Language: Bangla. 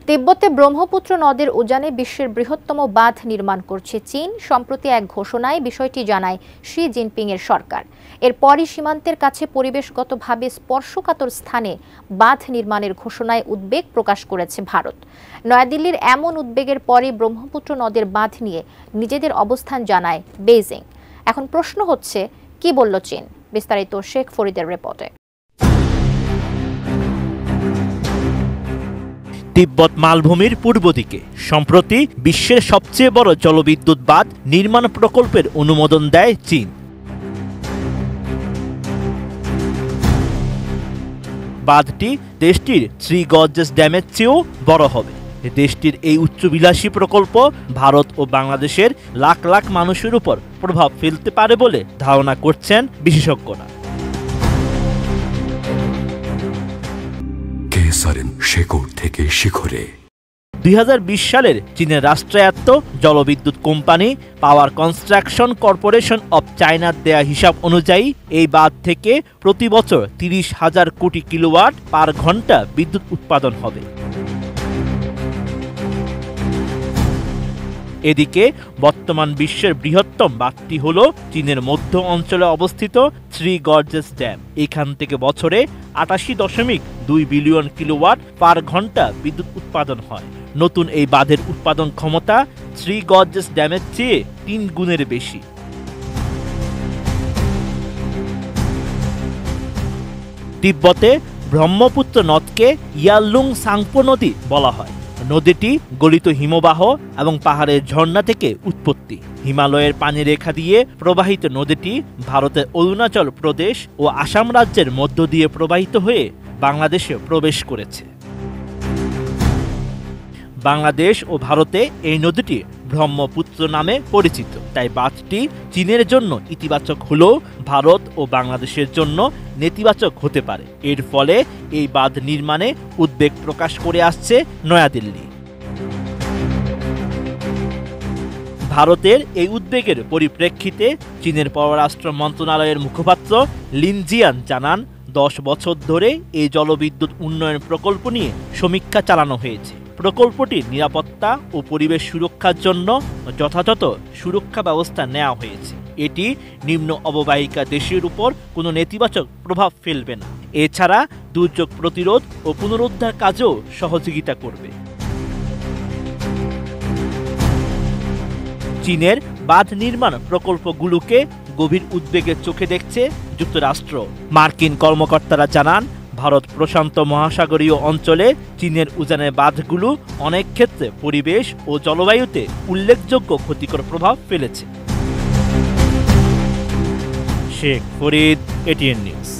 তিব্বতে ব্রহ্মপুত্র নদের উজানে বিশ্বের বৃহত্তম বাঁধ নির্মাণ করছে চীন। সম্প্রতি এক ঘোষণায় বিষয়টি জানায় শি জিনপিং এর সরকার। এরপরই সীমান্তের কাছে পরিবেশগতভাবে স্পর্শকাতর স্থানে বাঁধ নির্মাণের ঘোষণায় উদ্বেগ প্রকাশ করেছে ভারত। নয়াদিল্লির এমন উদ্বেগের পরই ব্রহ্মপুত্র নদের বাঁধ নিয়ে নিজেদের অবস্থান জানায় বেইজিং। এখন প্রশ্ন হচ্ছে, কি বলল চীন? বিস্তারিত শেখ ফরিদের রিপোর্টে। তিব্বত মালভূমির পূর্ব দিকে সম্প্রতি বিশ্বের সবচেয়ে বড় জলবিদ্যুৎ বাঁধ নির্মাণ প্রকল্পের অনুমোদন দেয় চীন। বাঁধটি দেশটির 3 গর্জেস ড্যামের চেয়েও বড় হবে। দেশটির এই উচ্চবিলাসী প্রকল্প ভারত ও বাংলাদেশের লাখ লাখ মানুষের উপর প্রভাব ফেলতে পারে বলে ধারণা করছেন বিশেষজ্ঞরা। থেকে শিখরে 2020 সালের চীনের রাষ্ট্রায়ত্ত জলবিদ্যুৎ company power construction corporation of চায়নার দেয়া হিসাব অনুযায়ী এই বাঁধ থেকে প্রতি বছর 30,000 কোটি কিলোওয়াট পার ঘন্টা বিদ্যুৎ উৎপাদন হবে। এদিকে বর্তমান বিশ্বের বৃহত্তম বাঁধটি হল চীনের মধ্য অঞ্চলে অবস্থিত 3 গর্জেস ড্যাম। এখান থেকে বছরে 88.2 বিলিয়ন কিলোওয়াট পার ঘন্টা বিদ্যুৎ উৎপাদন হয়। নতুন এই বাঁধের উৎপাদন ক্ষমতা 3 গর্জেস ড্যামের চেয়ে 3 গুণের বেশি। তিব্বতে ব্রহ্মপুত্র নদকে ইয়ারলুং সাংপো নদী বলা হয়। নদীটি গলিত হিমবাহ এবং পাহাড়ের ঝর্ণা থেকে উৎপত্তি। হিমালয়ের পানি রেখা দিয়ে প্রবাহিত নদীটি ভারতের অরুণাচল প্রদেশ ও আসাম রাজ্যের মধ্য দিয়ে প্রবাহিত হয়ে বাংলাদেশে প্রবেশ করেছে। বাংলাদেশ ও ভারতে এই নদীটি ব্রহ্মপুত্র নামে পরিচিত। তাই বাঁধটি চীনের জন্য ইতিবাচক হলেও ভারত ও বাংলাদেশের জন্য নেতিবাচক হতে পারে। এর ফলে এই বাঁধ নির্মাণে উদ্বেগ প্রকাশ করে আসছে নয়াদিল্লি। ভারতের এই উদ্বেগের পরিপ্রেক্ষিতে চীনের পররাষ্ট্র মন্ত্রণালয়ের মুখপাত্র লিন জিয়ান জানান, 10 বছর ধরে এই জলবিদ্যুৎ উন্নয়ন প্রকল্প নিয়ে সমীক্ষা চালানো হয়েছে। প্রকল্পটির নিরাপত্তা ও পরিবেশ সুরক্ষার জন্য যথাযথ সুরক্ষা ব্যবস্থা নেওয়া হয়েছে। এটি নিম্ন অববাহিকা দেশের উপর কোনো নেতিবাচক প্রভাব ফেলবে না। এছাড়া দুর্যোগ প্রতিরোধ ও পুনরুদ্ধার কাজেও সহযোগিতা করবে। চীনের বাঁধ নির্মাণ প্রকল্পগুলোকে গভীর উদ্বেগের চোখে দেখছে যুক্তরাষ্ট্র। মার্কিন কর্মকর্তারা জানান, ভারত প্রশান্ত মহাসাগরীয় অঞ্চলে চীনের উজানের বাঁধগুলো অনেক ক্ষেত্রে পরিবেশ ও জলবায়ুতে উল্লেখযোগ্য ক্ষতিকর প্রভাব ফেলেছে। Sheikh Farid, ATN news.